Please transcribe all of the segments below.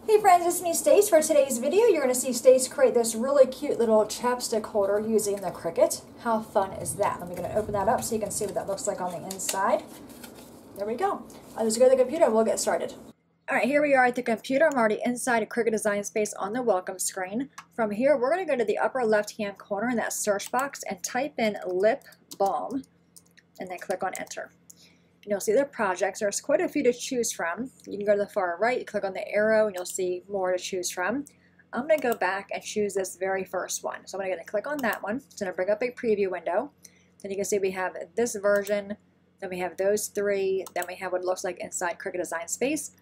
Hey friends, it's me Stace. For today's video, you're going to see Stace create this really cute little chapstick holder using the Cricut. How fun is that? I'm going to open that up so you can see what that looks like on the inside. There we go. I'll just go to the computer and we'll get started. Alright, here we are at the computer. I'm already inside a Cricut Design Space on the welcome screen. From here, we're going to go to the upper left-hand corner in that search box and type in lip balm and then click on enter. You'll see the projects. There's quite a few to choose from. You can go to the far right, click on the arrow, and you'll see more to choose from. I'm going to go back and choose this very first one. So I'm going to click on that one. It's going to bring up a preview window. Then you can see we have this version, then we have those three, then we have what it looks like inside Cricut Design Space.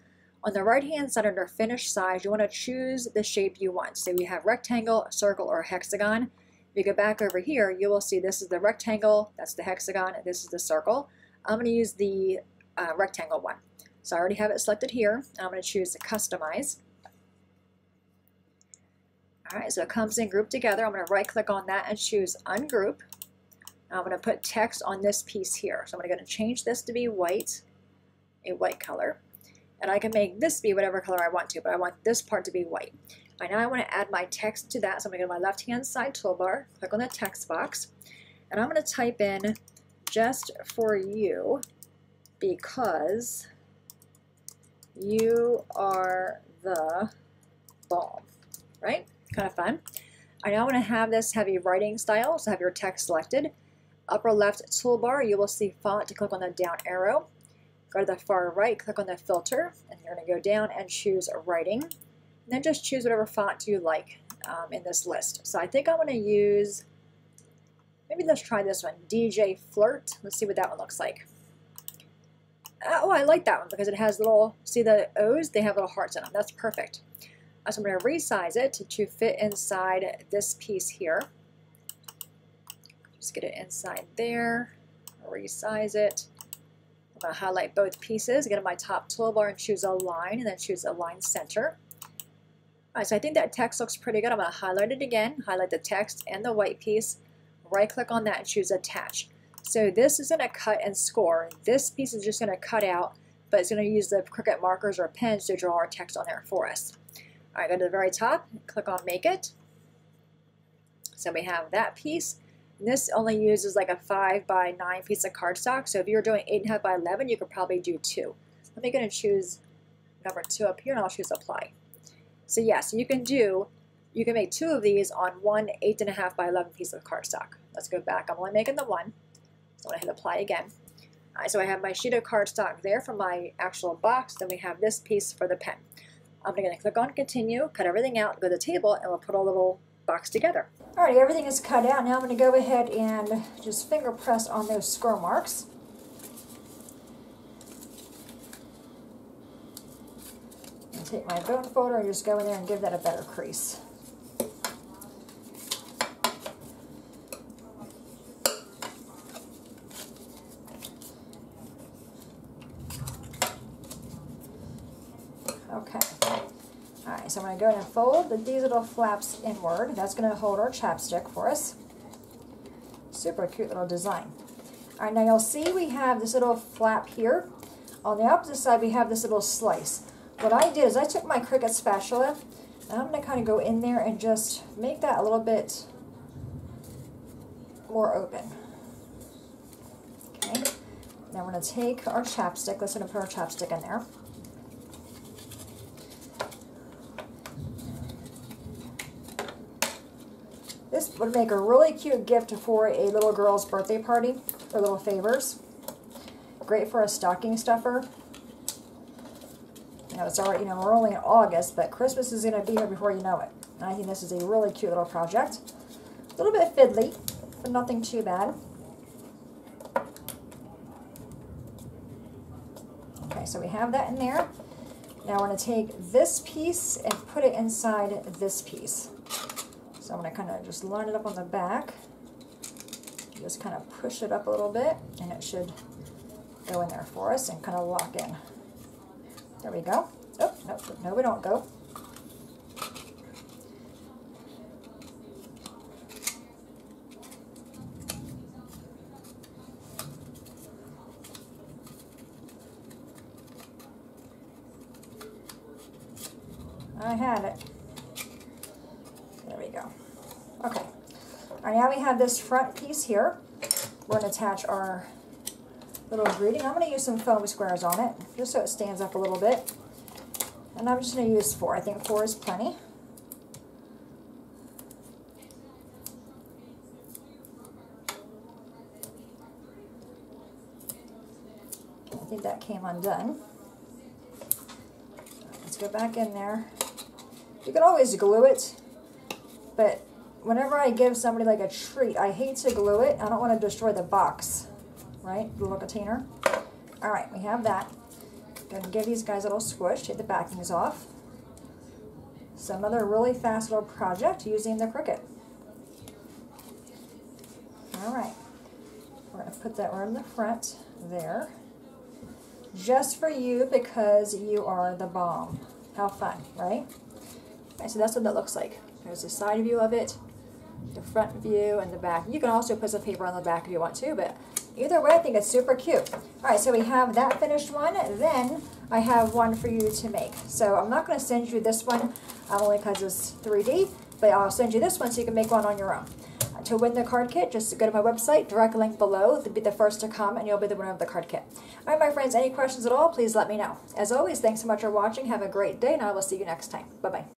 On the right-hand side under Finish Size, you want to choose the shape you want. So we have rectangle, circle, or hexagon. If you go back over here, you will see this is the rectangle, that's the hexagon, and this is the circle. I'm going to use the rectangle one. So I already have it selected here. I'm going to choose Customize. Alright, so it comes in grouped together. I'm going to right click on that and choose Ungroup. Now I'm going to put text on this piece here. So I'm going to change this to be white, a white color. And I can make this be whatever color I want to, but I want this part to be white. Right, now I want to add my text to that. So I'm going to go to my left-hand side toolbar, click on the text box, and I'm going to type in just for you because you are the balm, right? Kind of fun. I now want to have this heavy writing style, so have your text selected. Upper left toolbar, you will see font to click on the down arrow. Go to the far right, click on the filter, and you're going to go down and choose writing. And then just choose whatever font you like in this list. So I think I want to use, maybe let's try this one, DJ Flirt. Let's see what that one looks like. Oh, I like that one because it has little, see the O's? They have little hearts in them. That's perfect. So I'm going to resize it to fit inside this piece here. Just get it inside there, resize it. I'm going to highlight both pieces, go to my top toolbar and choose Align, and then choose Align Center. Alright, so I think that text looks pretty good. I'm going to highlight it again, highlight the text and the white piece. Right click on that and choose Attach. So this is going to cut and score. This piece is just going to cut out, but it's going to use the Cricut markers or pens to draw our text on there for us. Alright, go to the very top, click on Make It. So we have that piece. And this only uses like a 5 by 9 piece of cardstock. So if you're doing 8.5 by 11, you could probably do 2. Let me go and choose number 2 up here, and I'll choose Apply. So yes, you can make 2 of these on one 8.5 by 11 piece of cardstock. Let's go back. I'm only making the one. So I'm going to hit Apply again. All right, so I have my sheet of cardstock there for my actual box. Then we have this piece for the pen. I'm going to click on Continue, cut everything out, go to the table, and we'll put a little box together. Alright, everything is cut out. Now I'm going to go ahead and just finger press on those score marks. And take my bone folder and just go in there and give that a better crease. Okay. Alright, so I'm going to go ahead and fold these little flaps inward. That's going to hold our chapstick for us. Super cute little design. Alright, now you'll see we have this little flap here. On the opposite side we have this little slice. What I did is I took my Cricut spatula and I'm going to kind of go in there and just make that a little bit more open. Okay. Now we're going to take our chapstick. Let's put our chapstick in there. This would make a really cute gift for a little girl's birthday party or little favors. Great for a stocking stuffer. You know, it's already, we're only in August, but Christmas is going to be here before you know it. And I think this is a really cute little project. A little bit fiddly, but nothing too bad. Okay, so we have that in there. Now we're going to take this piece and put it inside this piece. So I'm going to kind of just line it up on the back, just kind of push it up a little bit, and it should go in there for us and kind of lock in. There we go. Oh, no, we don't go. I had it. There we go. Okay. All right, now we have this front piece here. We're going to attach our little greeting. I'm going to use some foam squares on it, just so it stands up a little bit. And I'm just going to use 4. I think 4 is plenty. I think that came undone. Let's go back in there. You can always glue it, but whenever I give somebody like a treat, I hate to glue it. I don't want to destroy the box, right? The little container. All right, we have that. Gonna give these guys a little squish, take the backings off. So another really fast little project using the Cricut. All right, we're gonna put that right in the front there. Just for you because you are the bomb. How fun, right? Okay, so that's what that looks like. There's the side view of it, the front view, and the back. You can also put some paper on the back if you want to, but either way, I think it's super cute. All right, so we have that finished one. Then I have one for you to make. So I'm not going to send you this one only because it's 3D, but I'll send you this one so you can make one on your own. To win the card kit, just go to my website, direct link below. Be the first to comment, and you'll be the winner of the card kit. All right, my friends, any questions at all, please let me know. As always, thanks so much for watching. Have a great day, and I will see you next time. Bye-bye.